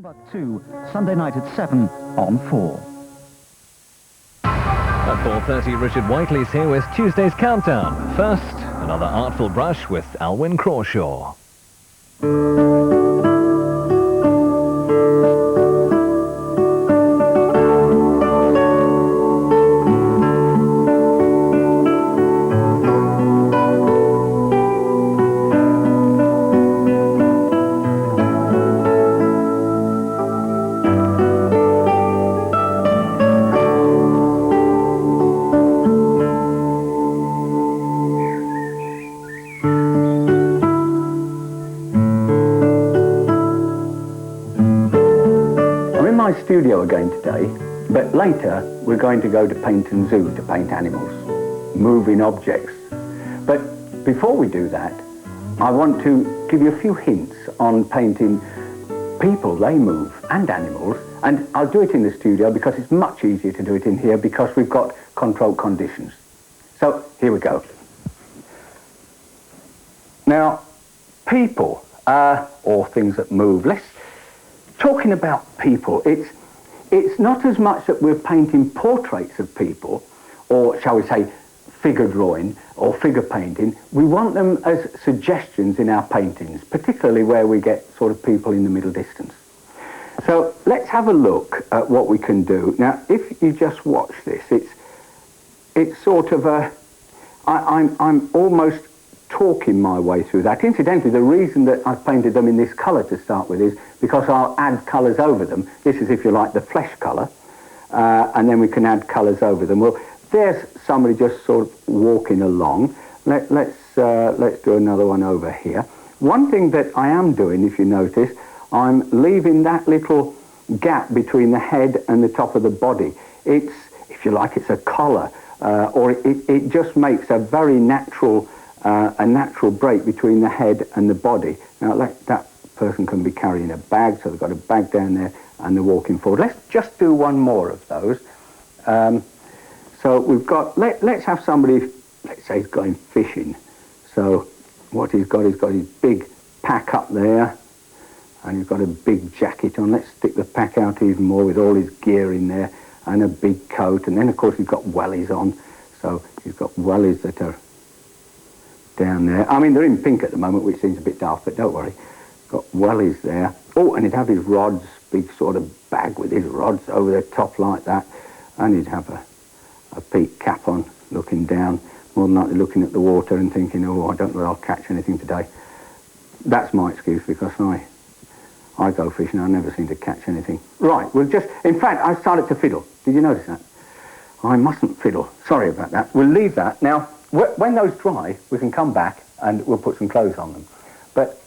Timbuktu, Sunday night at 7 on 4. At 4:30, Richard Whiteley's here with Tuesday's Countdown. First, another artful brush with Alwyn Crawshaw. Studio again today, but later we're going to go to Paint and Zoo to paint animals, moving objects. But before we do that, I want to give you a few hints on painting people. They move, and animals, and I'll do it in the studio because it's much easier to do it in here because we've got controlled conditions. So here we go. Now, people, or things that move. Talking about people, it's not as much that we're painting portraits of people, or shall we say figure drawing or figure painting. We want them as suggestions in our paintings, particularly where we get sort of people in the middle distance. So let's have a look at what we can do. Now, if you just watch this, it's sort of a, I'm almost talking my way through that. Incidentally, the reason that I've painted them in this colour to start with is because I'll add colours over them. This is, if you like, the flesh colour, and then we can add colours over them. Well, there's somebody just sort of walking along. Let's do another one over here. One thing that I am doing, if you notice, I'm leaving that little gap between the head and the top of the body. It's, if you like, it's a collar, or it just makes a very natural break between the head and the body. Now, that person can be carrying a bag, so they've got a bag down there and they're walking forward. Let's just do one more of those. So we've got, let's have somebody, let's say he's going fishing. So what he's got his big pack up there, and he's got a big jacket on. Let's stick the pack out even more with all his gear in there, and a big coat, and then of course he's got wellies on. So he's got wellies that are down there. I mean, they're in pink at the moment, which seems a bit daft, but don't worry. Got wellies there. Oh, and he'd have his rods, big sort of bag with his rods over the top like that. And he'd have a peak cap on, looking down, more than likely looking at the water and thinking, oh, I don't know if I'll catch anything today. That's my excuse, because I go fishing, I never seem to catch anything. Right, well just, in fact, I started to fiddle. Did you notice that? I mustn't fiddle. Sorry about that. We'll leave that. Now, when those dry, we can come back and we'll put some clothes on them. But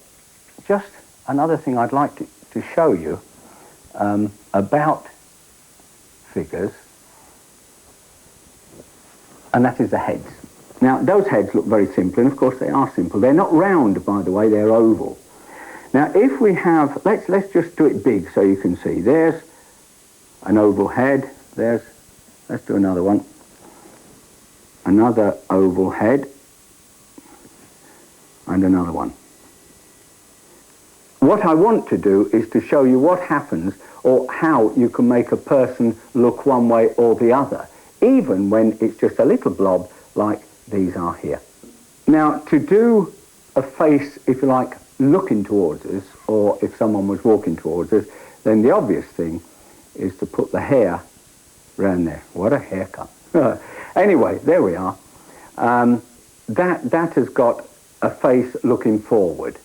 just another thing I'd like to show you about figures, and that is the heads. Now, those heads look very simple, and of course they are simple. They're not round, by the way, they're oval. Now, if we have, let's just do it big so you can see. There's an oval head. Let's do another one. Another oval head, and another one. What I want to do is to show you what happens, or how you can make a person look one way or the other, even when it's just a little blob like these are here. Now, to do a face, if you like, looking towards us, or if someone was walking towards us, then the obvious thing is to put the hair round there. What a haircut. Anyway, there we are. That has got a face looking forward.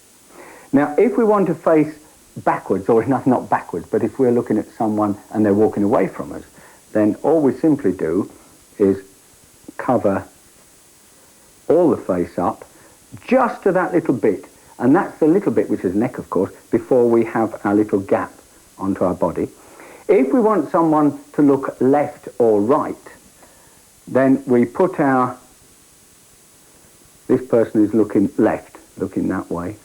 Now, if we want to face backwards, or not backwards, but if we're looking at someone and they're walking away from us, then all we simply do is cover all the face up just to that little bit. And that's the little bit, which is neck, of course, before we have our little gap onto our body. If we want someone to look left or right, then we put this person is looking left, looking that way,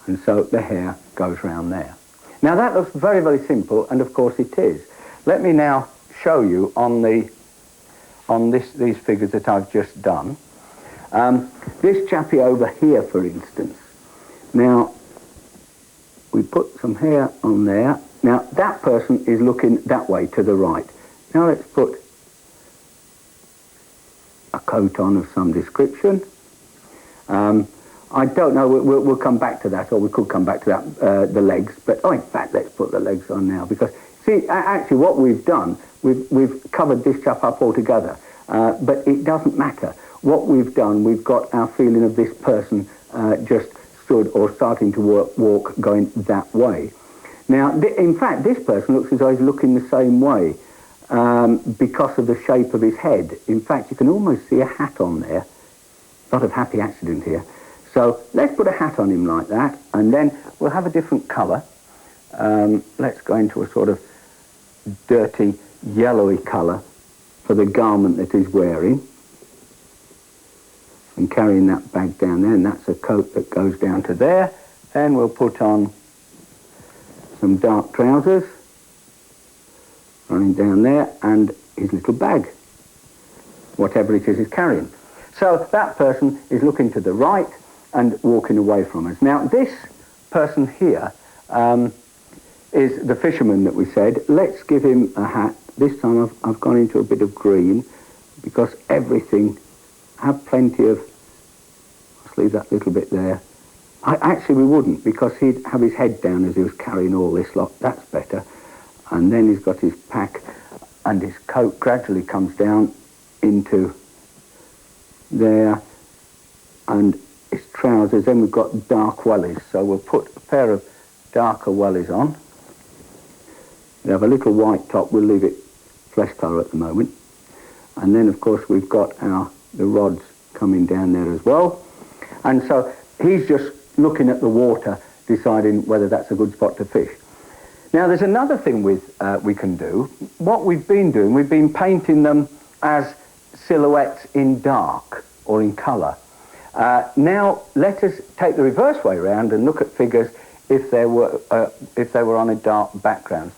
and so the hair goes round there. Now that looks very, very simple, and of course it is. Let me now show you on these figures that I've just done. This chappie over here, for instance. Now, we put some hair on there, Now, that person is looking that way, to the right. Now let's put a coat on of some description. I don't know, we'll come back to that, or we could come back to that, the legs, but in fact, let's put the legs on now, because, see, actually what we've done, we've covered this chap up altogether, but it doesn't matter. What we've done, we've got our feeling of this person just stood or starting to walk going that way. Now, in fact, this person looks as though he's looking the same way because of the shape of his head. In fact, you can almost see a hat on there. A lot of happy accident here. So let's put a hat on him like that, and then we'll have a different colour. Let's go into a sort of dirty, yellowy colour for the garment that he's wearing. And carrying that bag down there, and that's a coat that goes down to there. Then we'll put on some dark trousers, running down there, and his little bag, whatever it is he's carrying. So that person is looking to the right and walking away from us. Now, this person here is the fisherman that we said. Let's give him a hat. This time I've gone into a bit of green, because everything have plenty of, let's leave that little bit there. Actually we wouldn't, because he'd have his head down as he was carrying all this lot. That's better. And then he's got his pack, and his coat gradually comes down into there, and his trousers. Then we've got dark wellies, so we'll put a pair of darker wellies on. We have a little white top. We'll leave it flesh colour at the moment. And then, of course, we've got the rods coming down there as well. And so he's just looking at the water, deciding whether that's a good spot to fish. Now, there's another thing we can do. What we've been doing, we've been painting them as silhouettes in dark or in colour. Now, let us take the reverse way around and look at figures if they were on a dark background.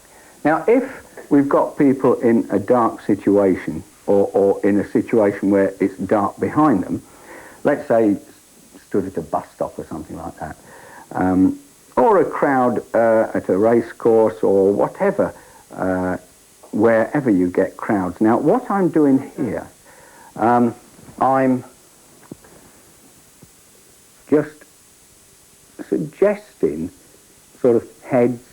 Now, if we've got people in a dark situation, or in a situation where it's dark behind them, let's say stood at a bus stop or something like that, or a crowd at a race course or whatever, wherever you get crowds. Now, what I'm doing here, I'm just suggesting sort of heads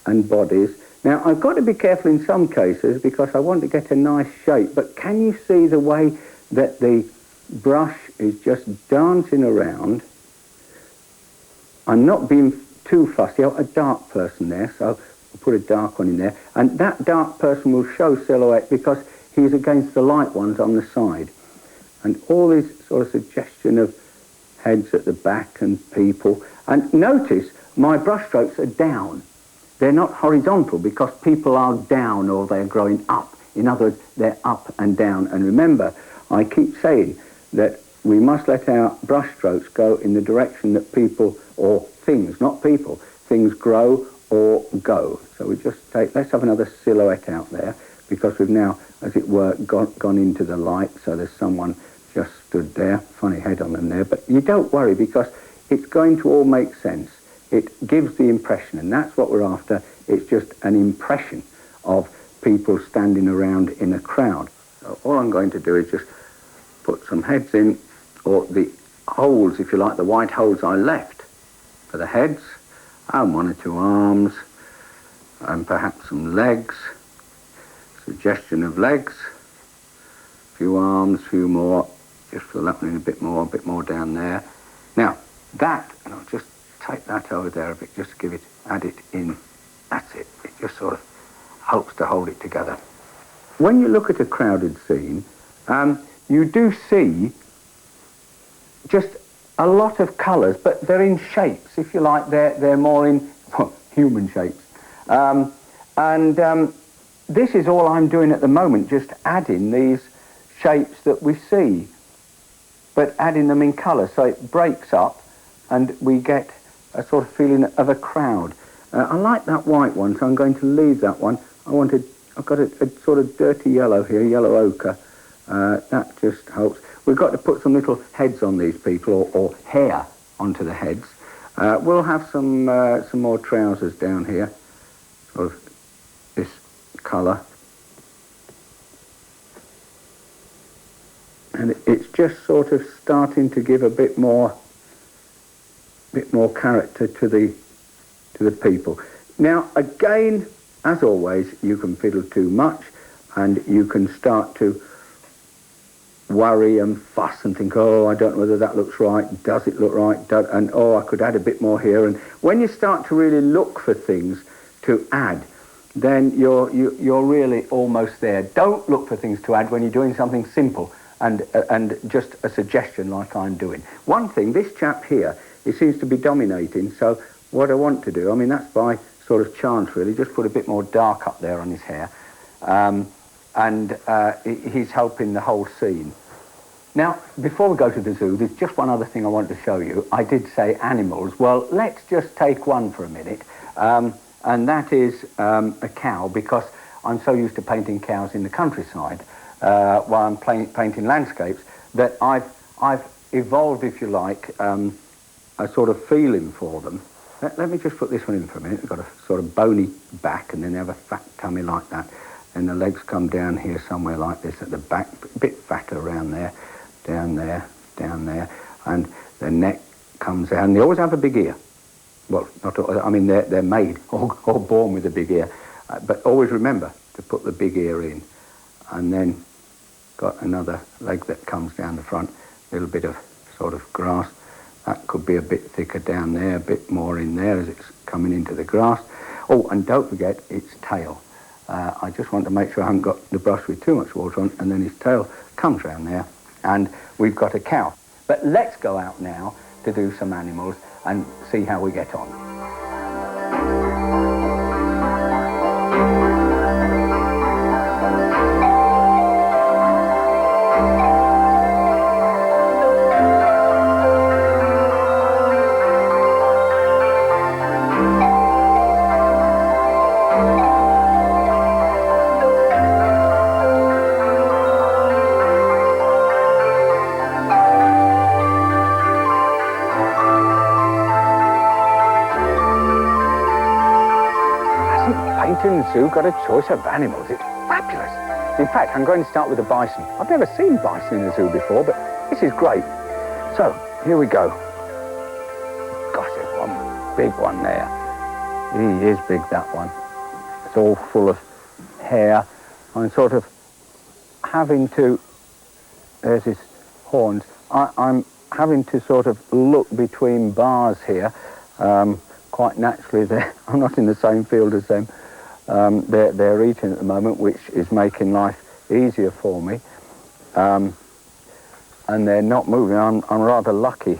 and bodies. Now, I've got to be careful in some cases because I want to get a nice shape, but can you see the way that the brush is just dancing around? I'm not being too fussy. A dark person there, so I'll put a dark one in there, and that dark person will show silhouette because he's against the light ones on the side. And all this sort of suggestion of heads at the back and people. And notice my brush strokes are down. They're not horizontal because people are down or they're growing up. In other words, they're up and down. And remember, I keep saying that we must let our brush strokes go in the direction that people, or things, not people, things grow or go. So we just let's have another silhouette out there, because we've now, as it were, gone into the light. So there's someone just stood there, funny head on them there. But you don't worry, because it's going to all make sense. It gives the impression, and that's what we're after. It's just an impression of people standing around in a crowd. So all I'm going to do is just put some heads in, or the holes, if you like, the white holes I left for the heads, and one or two arms, and perhaps some legs, suggestion of legs, a few arms, a few more, just fill that one in a bit more down there. Now, that, and I'll just take that over there a bit, just to add it in. That's it. It just sort of helps to hold it together. When you look at a crowded scene, you do see just a lot of colours, but they're in shapes, if you like. They're more in human shapes. This is all I'm doing at the moment, just adding these shapes that we see, but adding them in colour, so it breaks up and we get a sort of feeling of a crowd. I like that white one, so I'm going to leave that one. I've got a sort of dirty yellow here, yellow ochre. That just helps. We've got to put some little heads on these people, or hair onto the heads. We'll have some more trousers down here. sort of this colour. And it's just sort of starting to give a bit more character to the people. Now, again, as always, you can fiddle too much, and you can start to worry and fuss and think, oh, I don't know whether that looks right, does it look right, and oh, I could add a bit more here. And when you start to really look for things to add, then you're really almost there. Don't look for things to add when you're doing something simple and just a suggestion like I'm doing. One thing, this chap here, he seems to be dominating, so what I want to do, I mean, that's by sort of chance really, just put a bit more dark up there on his hair, and he's helping the whole scene. Now, before we go to the zoo, there's just one other thing I want to show you. I did say animals. Well, let's just take one for a minute, and that is a cow, because I'm so used to painting cows in the countryside while I'm painting landscapes that I've evolved, if you like, a sort of feeling for them. Let me just put this one in for a minute. They've got a sort of bony back, and then they have a fat tummy like that. And the legs come down here somewhere like this at the back, a bit fatter around there, down there, down there. And the neck comes out, and they always have a big ear. Well, not all, I mean, they're made or born with a big ear. But always remember to put the big ear in. And then got another leg that comes down the front, a little bit of sort of grass. That could be a bit thicker down there, a bit more in there as it's coming into the grass. Oh, and don't forget its tail. I just want to make sure I haven't got the brush with too much water on, and then his tail comes round there, and we've got a cow. But let's go out now to do some animals and see how we get on. Zoo got a choice of animals. It's fabulous. In fact, I'm going to start with the bison. I've never seen bison in a zoo before, but this is great. So, here we go. Gosh, there's one big one there. He is big, that one. It's all full of hair. I'm sort of having to... There's his horns. I'm having to sort of look between bars here. Quite naturally, I'm not in the same field as them. They're eating at the moment, which is making life easier for me. And they're not moving. I'm rather lucky.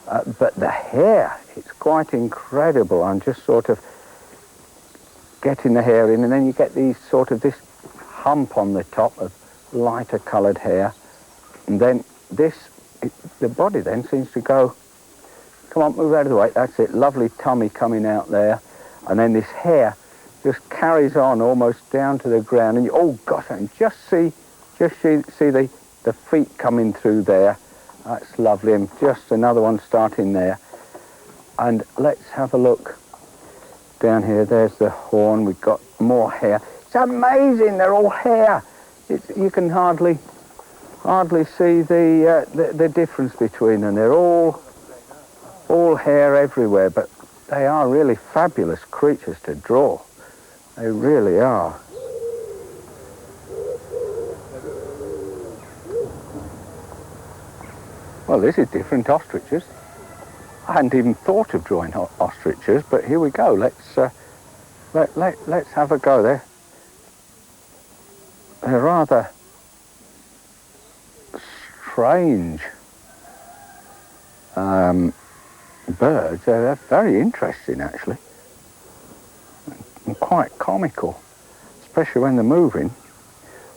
But the hair, it's quite incredible. I'm just sort of getting the hair in, and then you get these sort of this hump on the top of lighter coloured hair. And then the body then seems to go, come on, move out of the way. That's it, lovely tummy coming out there. And then this hair just carries on almost down to the ground, and oh gosh, I can just see the feet coming through there. That's lovely, and just another one starting there. And let's have a look down here. There's the horn. We've got more hair. It's amazing. They're all hair. You can hardly see the difference between them. They're all hair everywhere, but they are really fabulous creatures to draw. They really are. Well, this is different ostriches. I hadn't even thought of drawing ostriches, but here we go. Let's have a go there. They're rather strange birds. They're very interesting, actually. And quite comical, especially when they're moving.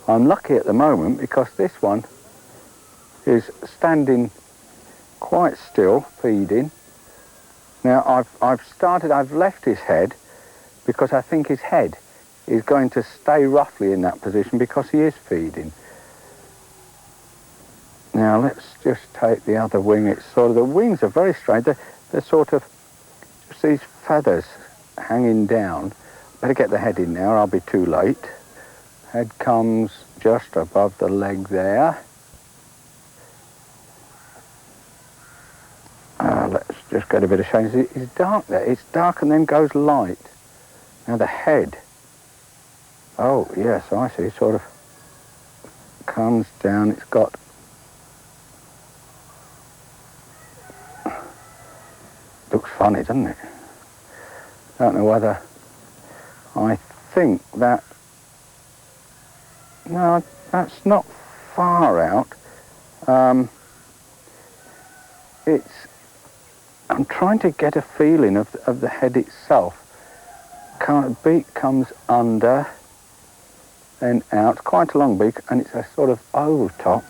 I'm lucky at the moment because this one is standing quite still, feeding. Now I've left his head because I think his head is going to stay roughly in that position because he is feeding. Now let's just take the other wing. It's sort of, the wings are very strange. They're sort of just these feathers hanging down. better get the head in now, or I'll be too late. Head comes just above the leg there. Let's just get a bit of shade. It's dark there. It's dark and then goes light. Now the head. Oh, yes, I see. Sort of comes down. It's got... Looks funny, doesn't it? Don't know whether... I think that... No, that's not far out. It's... I'm trying to get a feeling of the head itself. Beak comes under, then out, quite a long beak, and it's a sort of oval top.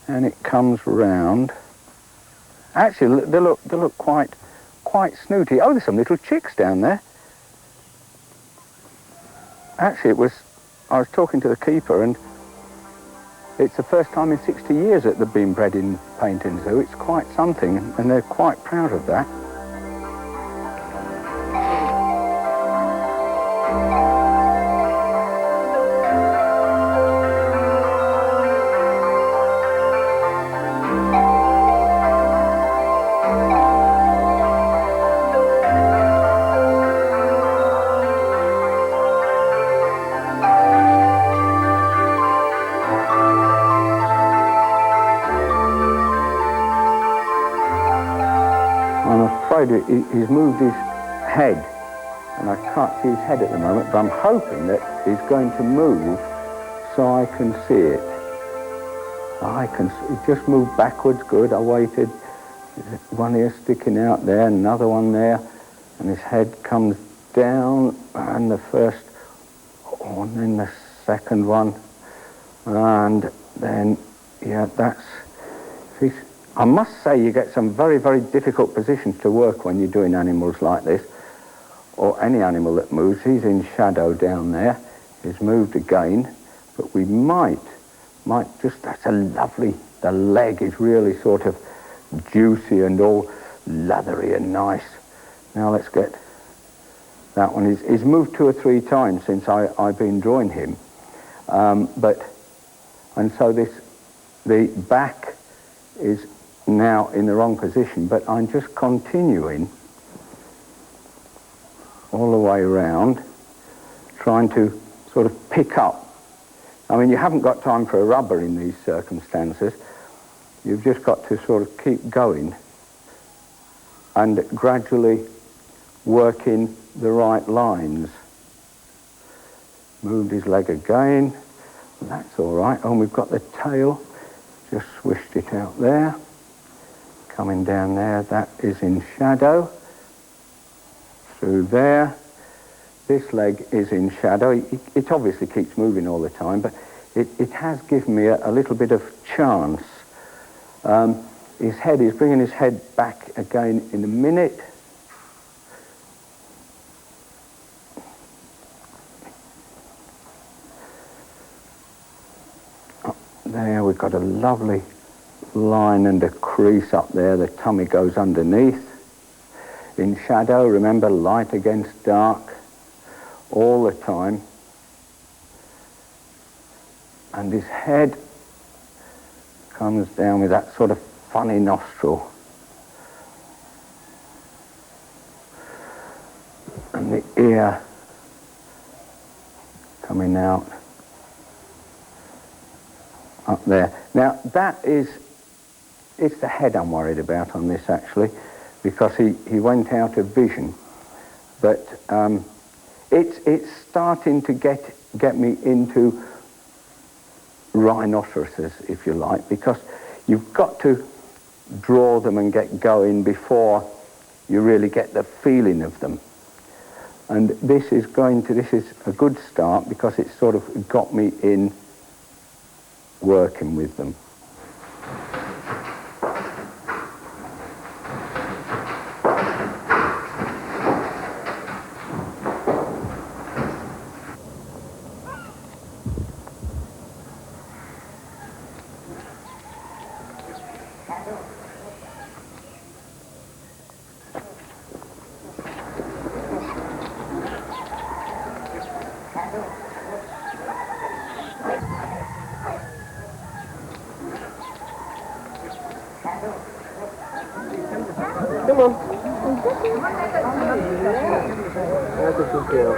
And it comes round. Actually, they look quite snooty. Oh, there's some little chicks down there. Actually, I was talking to the keeper, and it's the first time in 60 years that they've been bred in Paynton Zoo. It's quite something, and they're quite proud of that. He's moved his head, and I can't see his head at the moment, but I'm hoping that he's going to move so I can see it. He just moved backwards, good. I waited. There's one ear sticking out there, another one there, and his head comes down, and the first, and then the second one, and then, yeah, that's... I must say you get some very, very difficult positions to work when you're doing animals like this, or any animal that moves. He's in shadow down there. He's moved again, but we might just, that's a lovely, the leg is really sort of juicy and all leathery and nice. Now let's get that one. He's moved 2 or 3 times since I've been drawing him. And so the back is now in the wrong position, but I'm just continuing all the way around, trying to sort of pick up. I mean, you haven't got time for a rubber in these circumstances. You've just got to sort of keep going and gradually working the right lines. Moved his leg again. That's all right. Oh, and we've got the tail. Just swished it out there. Coming down there, that is in shadow. Through there. This leg is in shadow. It obviously keeps moving all the time, but it has given me a little bit of chance. His head, he's bringing his head back again in a minute. Up there, we've got a lovely line and a crease up there. The tummy goes underneath. In shadow, remember, light against dark all the time. And his head comes down with that sort of funny nostril. And the ear coming out up there. Now that is, it's the head I'm worried about on this actually, because he went out of vision. But it's starting to get me into rhinoceroses, if you like, because you've got to draw them and get going before you really get the feeling of them. And this is a good start because it's sort of got me in working with them. Come on. That's a good girl.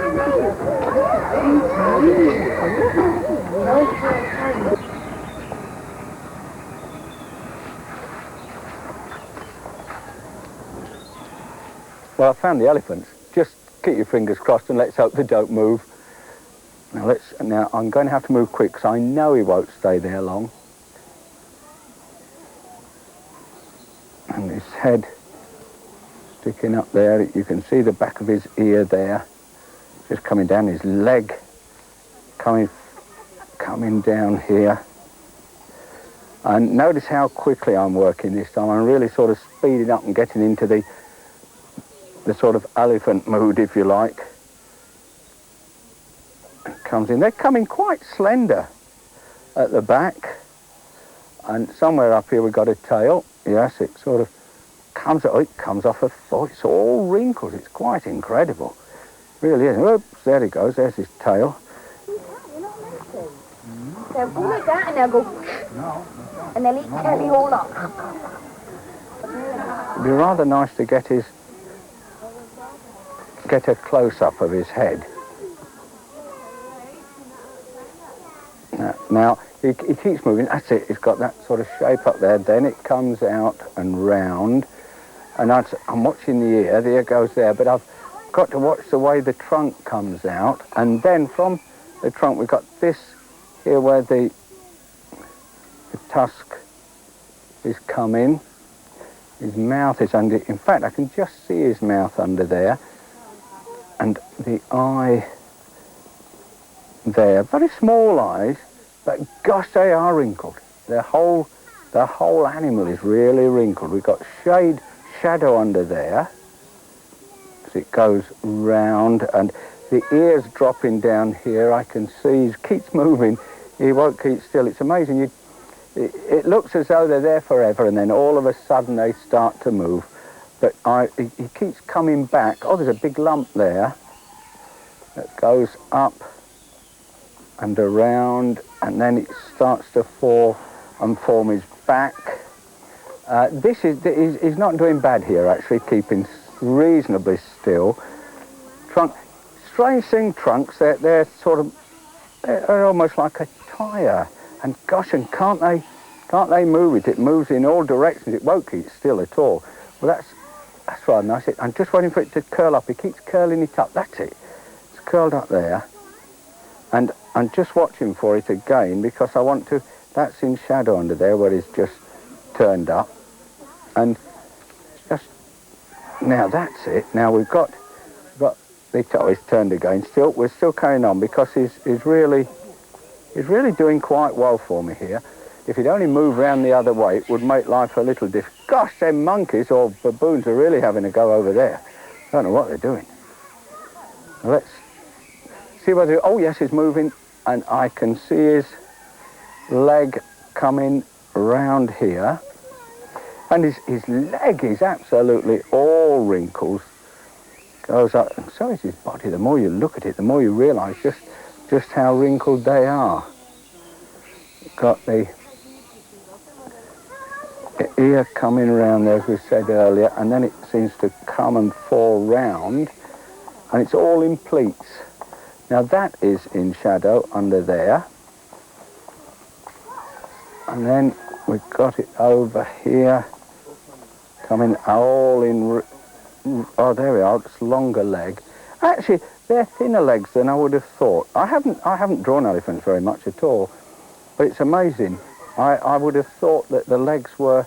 Well, I found the elephants. Just keep your fingers crossed and let's hope they don't move. Now I'm going to have to move quick because I know he won't stay there long. And his head sticking up there, you can see the back of his ear there, just coming down, his leg coming down here. And notice how quickly I'm working this time. I'm really sort of speeding up and getting into the sort of elephant mood, if you like. It comes in. They're coming quite slender at the back. And somewhere up here we've got a tail. Yes, it sort of comes off a foot. It's all wrinkled. It's quite incredible. It really is. Oops, there he goes. There's his tail. You're not meant to. They'll go like that and they'll go... And they'll eat the whole lot. It'd be rather nice to get a close-up of his head. Now he keeps moving. That's it. It's got that sort of shape up there. Then it comes out and round. And I'm watching the ear. The ear goes there. But I've got to watch the way the trunk comes out. And then from the trunk we've got this here where the tusk is coming. His mouth is under. In fact, I can just see his mouth under there. And the eye there. Very small eyes. But gosh, they are wrinkled. The whole animal is really wrinkled. We've got shadow under there as it goes round, and the ears dropping down here. I can see he keeps moving. He won't keep still. It's amazing. It looks as though they're there forever, and then all of a sudden they start to move. But he keeps coming back. Oh, there's a big lump there that goes up and around, and then it starts to fall and form his back. He's not doing bad here, actually, keeping reasonably still. Strange thing, trunks, they're almost like a tyre. And gosh, and can't they move it? It moves in all directions. It won't keep still at all. Well, that's rather nice. I'm just waiting for it to curl up. He keeps curling it up. That's it. It's curled up there. And I'm just watching for it again because I want to... That's in shadow under there where it's just turned up. And just... Now that's it. Now we've got the toe is turned again. We're still carrying on because he's really doing quite well for me here. If he'd only move round the other way, it would make life a little different. Gosh, them monkeys or baboons are really having a go over there. I don't know what they're doing. Now let's see whether... Oh, yes, he's moving, and I can see his leg coming round here. And his leg is absolutely all wrinkles. Goes up, and so is his body. The more you look at it, the more you realise just how wrinkled they are. Got the ear coming round there, as we said earlier, and then it seems to come and fall round, and it's all in pleats. Now that is in shadow under there. And then we've got it over here, coming all in... Oh, there we are, it's longer leg. Actually, they're thinner legs than I would have thought. I haven't drawn elephants very much at all, but it's amazing. I would have thought that the legs were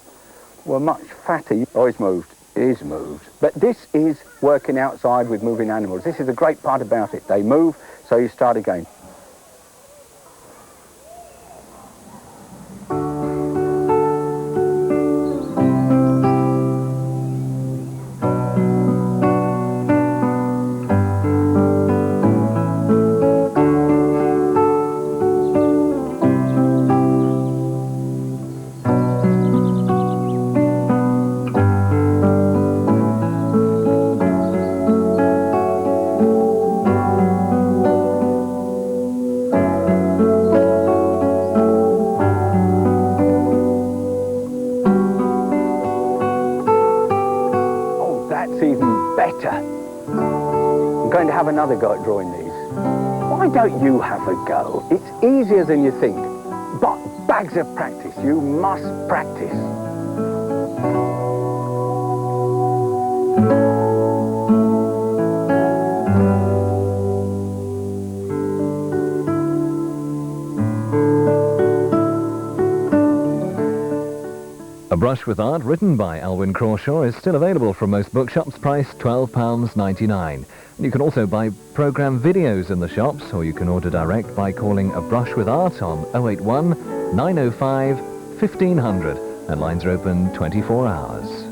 much fatter. Oh, he's moved. He's moved. But this is working outside with moving animals. This is the great part about it. They move, so you start again. another go at drawing these. Why don't you have a go? It's easier than you think. But bags of practice. You must practice. A Brush with Art, written by Alwyn Crawshaw, is still available from most bookshops, priced £12.99. And you can also buy programme videos in the shops, or you can order direct by calling A Brush with Art on 081 905 1500, and lines are open 24 hours.